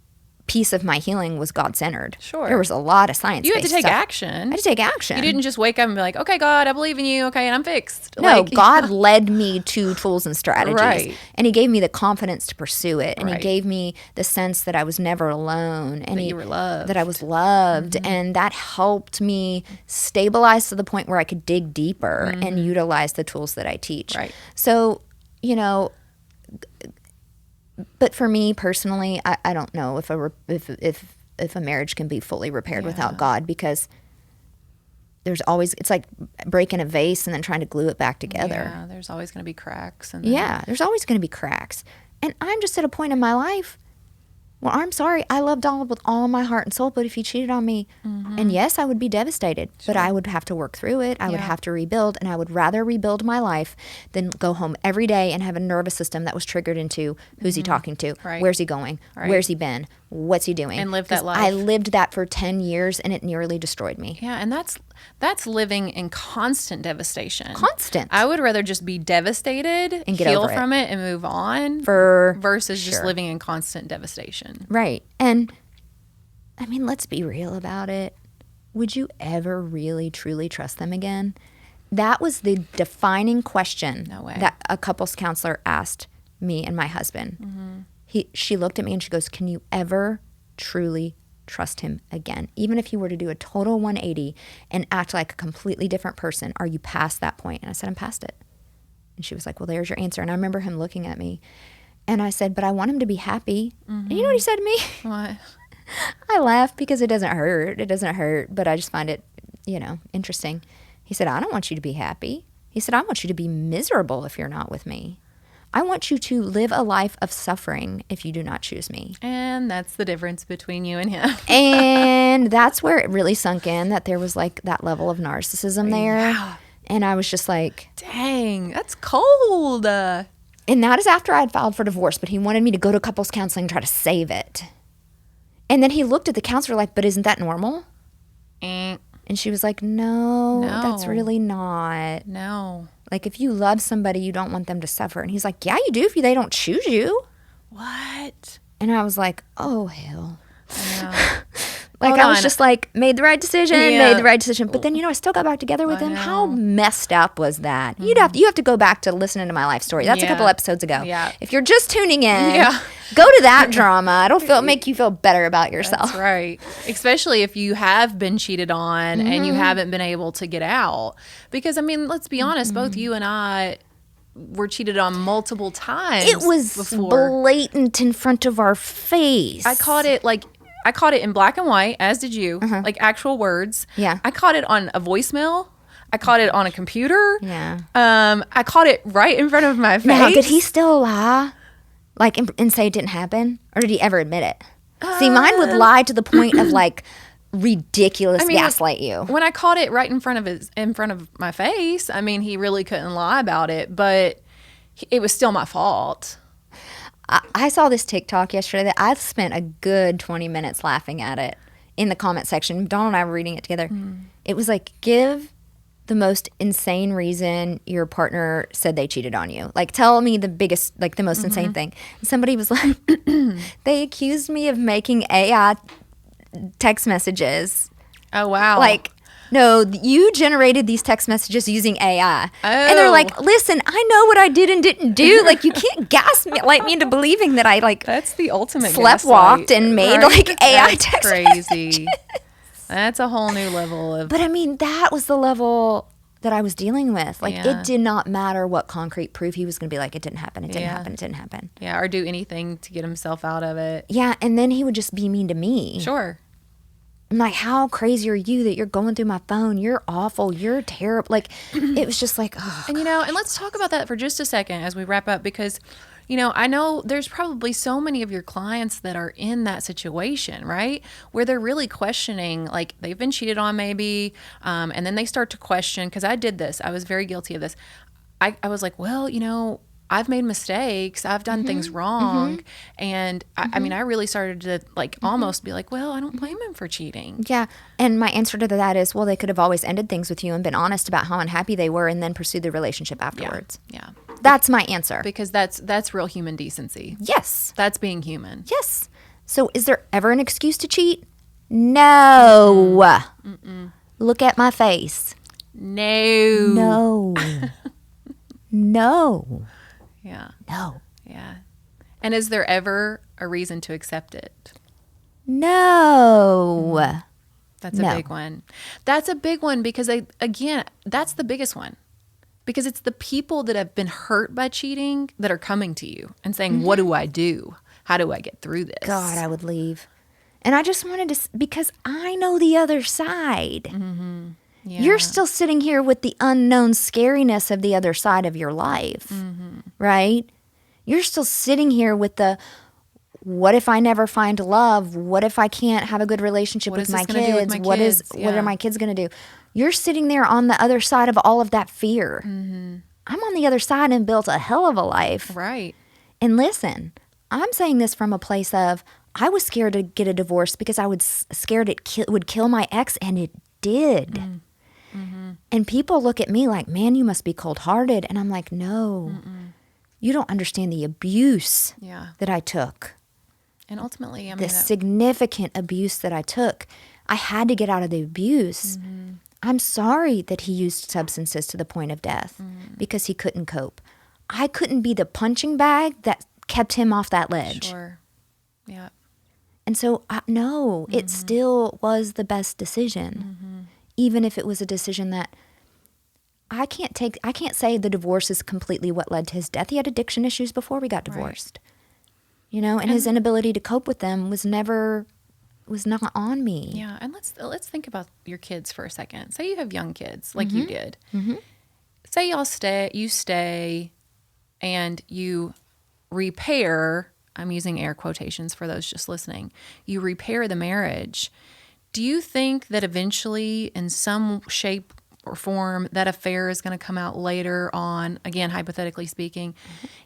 piece of my healing was God-centered. Sure. There was a lot of science. You had to take action. I had to take action. You didn't just wake up and be like, okay, God, I believe in you. Okay, and I'm fixed. No, God led me to tools and strategies. Right. And he gave me the confidence to pursue it. And Right. he gave me the sense that I was never alone. And that you were loved. That I was loved. And that helped me stabilize to the point where I could dig deeper and utilize the tools that I teach. Right. So, but for me personally, I don't know if a marriage can be fully repaired without God, because it's like breaking a vase and then trying to glue it back together. Yeah, there's always going to be cracks. There's always going to be cracks. And I'm just at a point in my life where I'm sorry, I love Donald with all my heart and soul, but if he cheated on me, and yes, I would be devastated, but I would have to work through it. I would have to rebuild, and I would rather rebuild my life than go home every day and have a nervous system that was triggered into who's he talking to, Right. where's he going, Right. where's he been, what's he doing. And live that 'Cause life. I lived that for 10 years, and it nearly destroyed me. Yeah, and that's living in constant devastation. Constant. I would rather just be devastated And get heal over it. from it and move on versus just sure. living in constant devastation. Right. And I mean, let's be real about it. Would you ever really, truly trust them again? That was the defining question No way. that a couples counselor asked me and my husband. She looked at me and she goes, can you ever truly trust him again? Even if he were to do a total 180 and act like a completely different person, are you past that point? And I said, I'm past it. And she was like, well, there's your answer. And I remember him looking at me. And I said, but I want him to be happy. And you know what he said to me? What? I laugh because it doesn't hurt. It doesn't hurt, but I just find it, interesting. He said, I don't want you to be happy. He said, I want you to be miserable if you're not with me. I want you to live a life of suffering if you do not choose me. And that's the difference between you and him. And that's where it really sunk in that there was like that level of narcissism there. Yeah. And I was just like, Dang, that's cold. and that is after I had filed for divorce, but he wanted me to go to couples counseling and try to save it. And then he looked at the counselor like, but isn't that normal? Eh, And she was like, no, No. that's really not. no. Like, if you love somebody, you don't want them to suffer. And he's like, yeah, you do if they don't choose you. What? And I was like, oh, hell. Yeah. Like, Hold I was on. just like, made the right decision, Yeah. made the right decision. But then, I still got back together with I him. know. How messed up was that? You have to go back to listening to my life story. That's a Yeah. couple episodes ago. Yeah. If you're just tuning in, Yeah. go to that drama. It'll make you feel better about yourself. That's right. Especially if you have been cheated on and you haven't been able to get out. Because, I mean, let's be honest, both you and I were cheated on multiple times. It was before. blatant in front of our face. I caught it in black and white, as did you, like actual words. Yeah. I caught it on a voicemail. I caught it on a computer. Yeah. I caught it right in front of my face. Now, did he still lie? Like, and say it didn't happen? Or did he ever admit it? See, mine would lie to the point of, like, ridiculous gaslight you. When I caught it right in front of my face, I mean, he really couldn't lie about it, but it was still my fault. I saw this TikTok yesterday that I've spent a good 20 minutes laughing at it in the comment section. Dawn and I were reading it together. It was like, give the most insane reason your partner said they cheated on you. Like, tell me the biggest, like the most insane thing. And somebody was like, they accused me of making AI text messages. Oh, wow. Like, no, you generated these text messages using AI. And they're Oh. like, listen, I know what I did and didn't do. Like, you can't gaslight me into believing that I, like, That's the ultimate sleptwalked gaslight, and made, right? like, AI That's text crazy. That's a whole new level of... But I mean, that was the level that I was dealing with. Like, Yeah. it did not matter what concrete proof he was going to be like, it didn't happen, it didn't Yeah. happen, it didn't happen. Yeah, or do anything to get himself out of it. Yeah, and then he would just be mean to me. Sure. I'm like, how crazy are you that you're going through my phone? You're awful. You're terrible. Like, it was just like, oh. And, and let's talk about that for just a second as we wrap up, because, I know there's probably so many of your clients that are in that situation, right? Where they're really questioning, like they've been cheated on maybe, and then they start to question, because I did this. I was very guilty of this. I was like, well, I've made mistakes. I've done things wrong. And I mean, I really started to almost be like, well, I don't blame him for cheating. Yeah. And my answer to that is, well, they could have always ended things with you and been honest about how unhappy they were and then pursued the relationship afterwards. Yeah. That's my answer. Because that's real human decency. Yes. That's being human. Yes. So is there ever an excuse to cheat? No. Look at my face. No. No. Yeah. No. Yeah. And is there ever a reason to accept it? No. That's a big one. That's a big one because, again, that's the biggest one. Because it's the people that have been hurt by cheating that are coming to you and saying, what do I do? How do I get through this? God, I would leave. And I just wanted to, because I know the other side. Yeah. You're still sitting here with the unknown scariness of the other side of your life, right? You're still sitting here with the, what if I never find love? What if I can't have a good relationship with my kids? What are my kids going to do? You're sitting there on the other side of all of that fear. I'm on the other side and built a hell of a life. Right. And listen, I'm saying this from a place of, I was scared to get a divorce because I was scared it would kill my ex, and it did. And people look at me like, man, you must be cold-hearted. And I'm like, no, you don't understand the abuse that I took. And ultimately, the significant abuse that I took. I had to get out of the abuse. I'm sorry that he used substances to the point of death because he couldn't cope. I couldn't be the punching bag that kept him off that ledge. Sure. Yeah. And so, no, it still was the best decision. Even if it was a decision that I can't say the divorce is completely what led to his death. He had addiction issues before we got divorced. And his inability to cope with them was not on me. Yeah, and let's think about your kids for a second. Say you have young kids like you did. Say you stay and you repair, I'm using air quotations for those just listening. You repair the marriage. Do you think that eventually, in some shape or form, that affair is going to come out later on? Again, hypothetically speaking,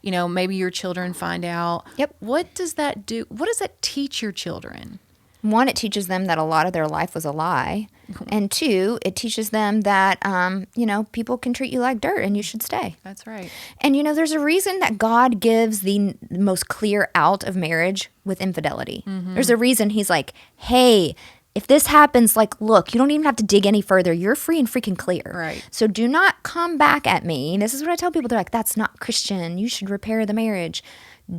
maybe your children find out. Yep. What does that do? What does that teach your children? One, it teaches them that a lot of their life was a lie. And two, it teaches them that, people can treat you like dirt and you should stay. That's right. And, there's a reason that God gives the most clear out of marriage with infidelity. There's a reason he's like, hey, if this happens, look, you don't even have to dig any further. You're free and freaking clear. Right. So do not come back at me. This is what I tell people. They're like, that's not Christian. You should repair the marriage.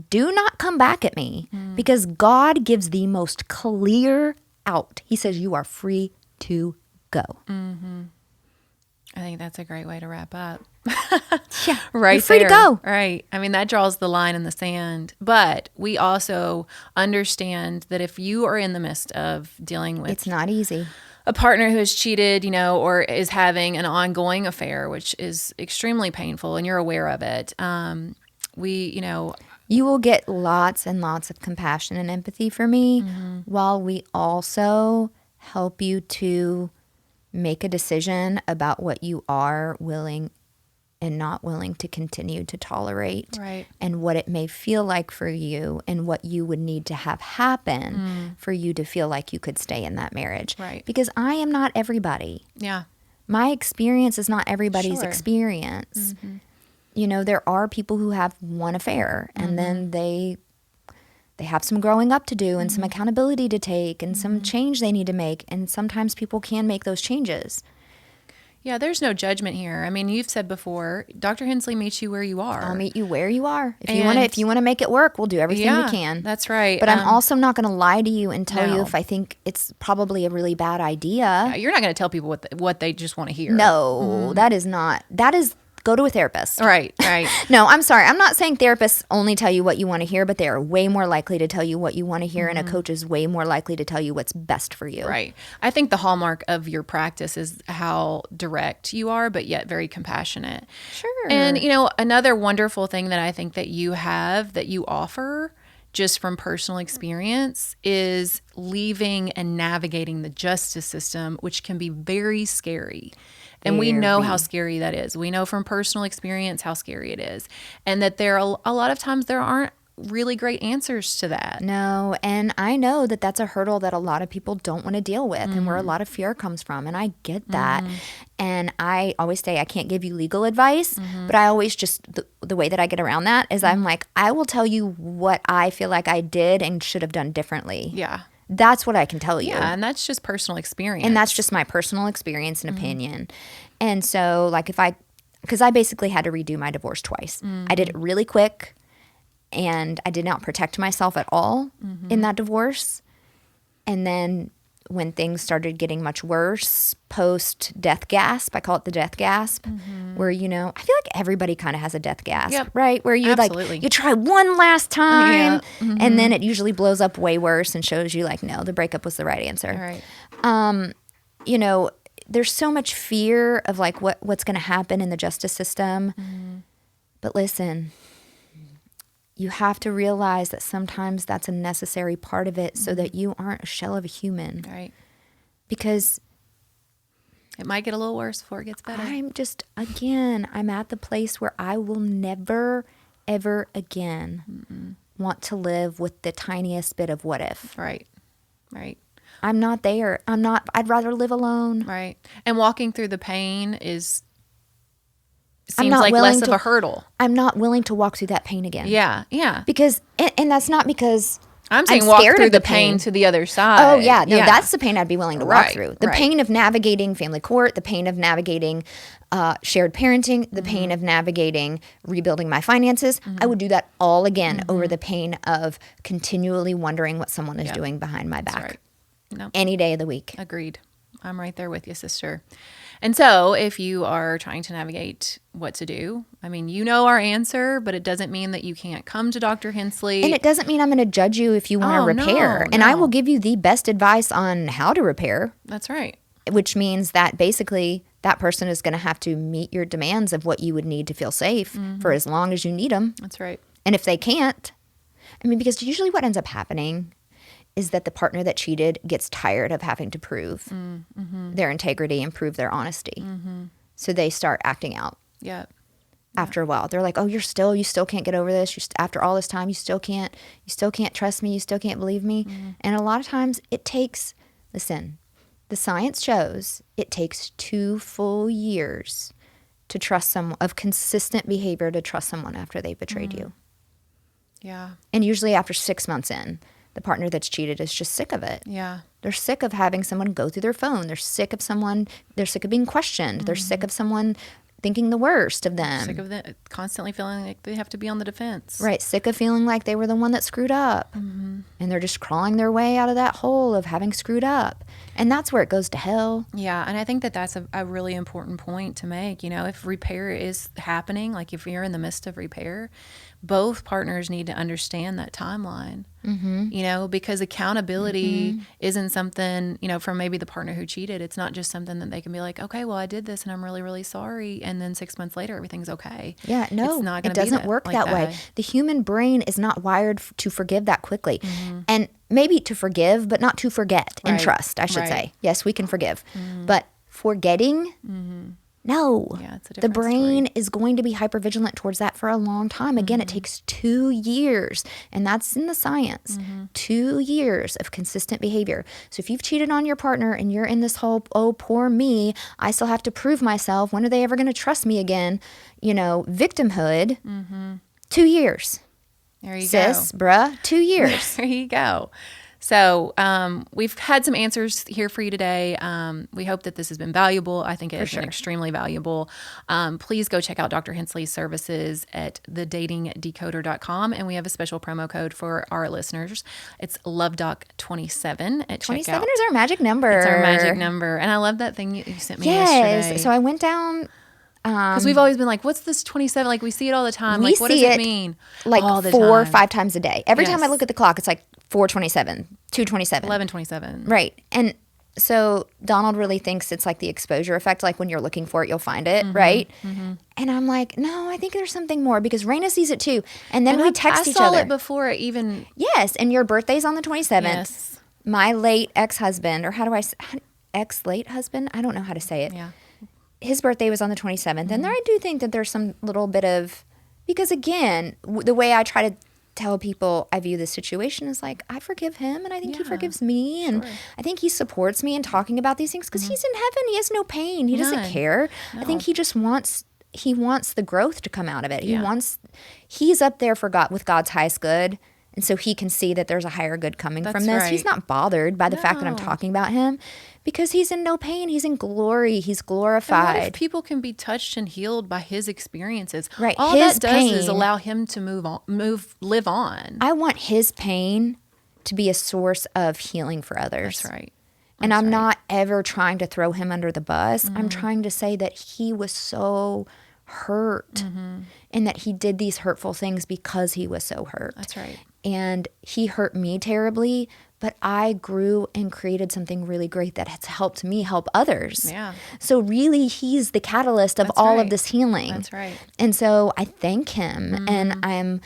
Do not come back at me because God gives the most clear out. He says you are free to go. I think that's a great way to wrap up. Yeah, right. You're free there. to go. Right. I mean, that draws the line in the sand. But we also understand that if you are in the midst of dealing with, it's not easy. A partner who has cheated, or is having an ongoing affair, which is extremely painful, and you're aware of it. You will get lots and lots of compassion and empathy for me, while we also help you to make a decision about what you are willing and not willing to continue to tolerate, right, and what it may feel like for you and what you would need to have happen for you to feel like you could stay in that marriage. Right. Because I am not everybody. Yeah. My experience is not everybody's experience. There are people who have one affair and then they have some growing up to do and some accountability to take and some change they need to make. And sometimes people can make those changes. Yeah, there's no judgment here. I mean, you've said before, Dr. Hensley meets you where you are. I'll meet you where you are. If you want to make it work, we'll do everything we can. That's right. But I'm also not going to lie to you and tell you if I think it's probably a really bad idea. Yeah, you're not going to tell people what they just want to hear. No, that is Go to a therapist. Right, right. No, I'm sorry. I'm not saying therapists only tell you what you want to hear, but they are way more likely to tell you what you want to hear, and a coach is way more likely to tell you what's best for you. Right. I think the hallmark of your practice is how direct you are, but yet very compassionate. Sure. And, another wonderful thing that I think that you have, that you offer just from personal experience, is leaving and navigating the justice system, which can be very scary. And we know how scary that is. We know from personal experience how scary it is. And that there are a lot of times there aren't really great answers to that. No, and I know that that's a hurdle that a lot of people don't want to deal with, and where a lot of fear comes from, and I get that. And I always say I can't give you legal advice, but I always just, the way that I get around that is I'm like, I will tell you what I feel like I did and should have done differently. Yeah. That's what I can tell you. Yeah, and that's just personal experience. And that's just my personal experience and opinion. And so, like, because I basically had to redo my divorce twice. I did it really quick, and I did not protect myself at all in that divorce. And then when things started getting much worse, post-death gasp, I call it the death gasp, where, I feel like everybody kind of has a death gasp, right? Where you you try one last time, and then it usually blows up way worse and shows you like, no, the breakup was the right answer. Right. There's so much fear of like what's going to happen in the justice system. But listen, you have to realize that sometimes that's a necessary part of it so that you aren't a shell of a human. Right. Because it might get a little worse before it gets better. I'm at the place where I will never, ever again want to live with the tiniest bit of what if. Right. Right. I'm not there. I'd rather live alone. Right. And walking through the pain seems like less of a hurdle. I'm not willing to walk through that pain again. Yeah. Yeah. Because, and that's not because I'm saying walk through the pain to the other side. Oh, yeah. No, that's the pain I'd be willing to walk through. The right. pain of navigating family court, the pain of navigating shared parenting, the pain of navigating rebuilding my finances. I would do that all again over the pain of continually wondering what someone is doing behind my back. Right. No. Any day of the week. Agreed. I'm right there with you, sister. And so if you are trying to navigate what to do, I mean, you know our answer, but it doesn't mean that you can't come to Dr. Hensley. And it doesn't mean I'm going to judge you if you want to repair. No, and I will give you the best advice on how to repair. That's right. Which means that basically that person is going to have to meet your demands of what you would need to feel safe for as long as you need them. That's right. And if they can't, because usually what ends up happening is that the partner that cheated gets tired of having to prove their integrity and prove their honesty. So they start acting out. Yeah. After a while, they're like, "Oh, you still can't get over this. After all this time, you still can't trust me. You still can't believe me." And a lot of times, it takes. Listen, the science shows it takes 2 full years to trust someone of consistent behavior to trust someone after they betrayed you. Yeah. And usually after 6 months in, the partner that's cheated is just sick of it. Yeah. They're sick of having someone go through their phone. They're sick of being questioned. They're sick of someone thinking the worst of them. Sick of constantly feeling like they have to be on the defense. Right. Sick of feeling like they were the one that screwed up. And they're just crawling their way out of that hole of having screwed up. And that's where it goes to hell. Yeah. And I think that that's a really important point to make. If repair is happening, like if you're in the midst of repair, both partners need to understand that timeline. Because accountability isn't something, from maybe the partner who cheated. It's not just something that they can be like, okay, well, I did this and I'm really, really sorry. And then 6 months later, everything's okay. Yeah, no, it doesn't work that way. The human brain is not wired to forgive that quickly. And maybe to forgive, but not to forget and trust, I should say. Yes, we can forgive. But forgetting, no. Yeah, it's a the different brain story. is going to be hypervigilant towards that for a long time. Again, it takes 2 years, and that's in the science. 2 years of consistent behavior. So if you've cheated on your partner and you're in this whole, oh, poor me, I still have to prove myself. When are they ever going to trust me again? Victimhood, 2 years. There you Sis, go. bruh, 2 years. There you go. So we've had some answers here for you today. We hope that this has been valuable. I think it has been extremely valuable. Please go check out Dr. Hensley's services at thedatingdecoder.com. And we have a special promo code for our listeners. It's LoveDoc27 at 27 checkout. is our magic number. It's our magic number. And I love that thing you sent me yesterday. So I went down Because we've always been like, what's this 27? Like, we see it all the time. We Like, what does see it it, mean? like all the 4 or time. 5 times a day. Every time I Yes. look at the clock, it's like 4:27, 2:27. 11:27. Right. And so Donald really thinks it's like the exposure effect. Like when you're looking for it, you'll find it. Right. And I'm like, no, I think there's something more because Raina sees it too. And then we text each I saw other. it before it even. Yes. And your birthday's on the 27th. Yes. My late ex-husband, or how do I say, ex-late husband? I don't know how to say it. Yeah. His birthday was on the 27th. And there I do think that there's some little bit of, because again, the way I try to tell people I view this situation is like, I forgive him and I think he forgives me. And I think he supports me in talking about these things because he's in heaven. He has no pain. He doesn't care. I think he just wants the growth to come out of it. He's up there for God with God's highest good. And so he can see that there's a higher good coming from this. Right. He's not bothered by the fact that I'm talking about him because he's in no pain. He's in glory. He's glorified. And what if people can be touched and healed by his experiences? Right. All His that does pain, is allow him to live on. I want his pain to be a source of healing for others. That's right. And I'm not ever trying to throw him under the bus. I'm trying to say that he was so hurt and that he did these hurtful things because he was so hurt. That's right. And he hurt me terribly, but I grew and created something really great that has helped me help others. Yeah. So really, he's the catalyst of all of this healing. That's right. And so I thank him, and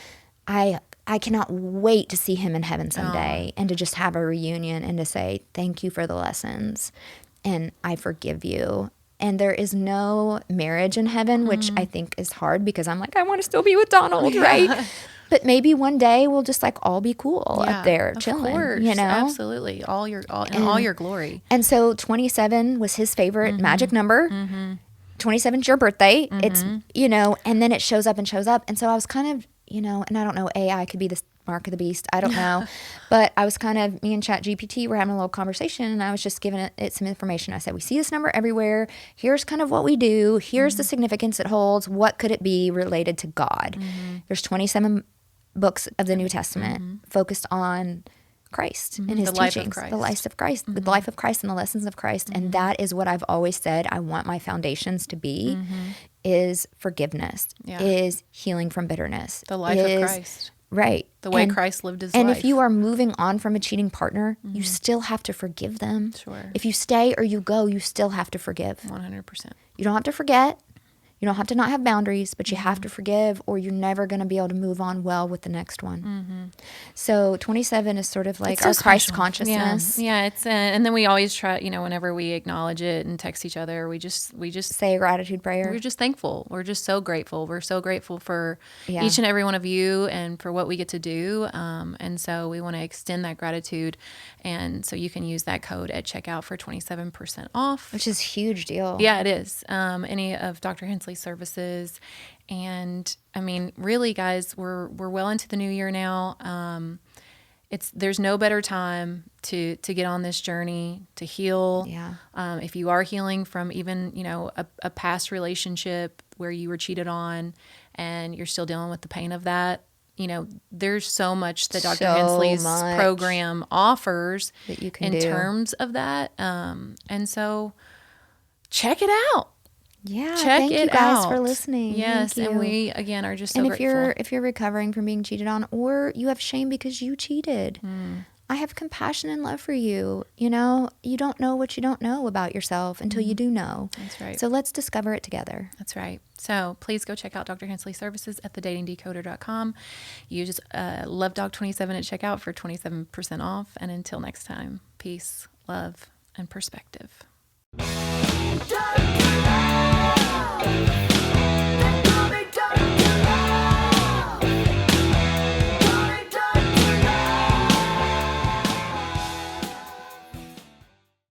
I cannot wait to see him in heaven someday and to just have a reunion and to say, thank you for the lessons and I forgive you. And there is no marriage in heaven, which I think is hard because I'm like, I want to still be with Donald, right? But maybe one day we'll just like all be cool up there chilling, Of course, you know? absolutely. In all your glory. And so 27 was his favorite magic number. 27's your birthday. It's, and then it shows up. And so I was kind of, and I don't know, AI could be the mark of the beast. I don't know. But I was me and ChatGPT were having a little conversation and I was just giving it some information. I said, we see this number everywhere. Here's kind of what we do. Here's the significance it holds. What could it be related to God? There's 27 books of the New Testament focused on Christ and his teachings, the life of Christ, the life of Christ and the lessons of Christ. And that is what I've always said I want my foundations to be is forgiveness, is healing from bitterness. The life of Christ. Right. The way Christ lived his life. And if you are moving on from a cheating partner, you still have to forgive them. Sure. If you stay or you go, you still have to forgive. 100%. You don't have to forget. You don't have to not have boundaries, but you have to forgive or you're never going to be able to move on well with the next one. So 27 is sort of like our Christ consciousness. Yeah, it's and then we always try, whenever we acknowledge it and text each other, we just say a gratitude prayer. We're just thankful. We're just so grateful. We're so grateful for each and every one of you and for what we get to do. And so we want to extend that gratitude. And so you can use that code at checkout for 27% off. Which is a huge deal. Yeah, it is. Any of Dr. Hensley's services. And I mean, really, guys, we're well into the new year now. There's no better time to get on this journey to heal. Yeah. If you are healing from even, a past relationship where you were cheated on and you're still dealing with the pain of that, there's so much that Dr. Hensley's program offers that you can in do. terms of that. And so check it out. Yeah, Check thank it you guys out. for listening. Yes, Thank you. and we again are just so and grateful. if you're recovering from being cheated on, or you have shame because you cheated, I have compassion and love for you. You don't know what you don't know about yourself until you do know. That's right. So let's discover it together. That's right. So please go check out Dr. Hensley's services at thedatingdecoder.com. Use LoveDog27 at checkout for 27% off. And until next time, peace, love, and perspective.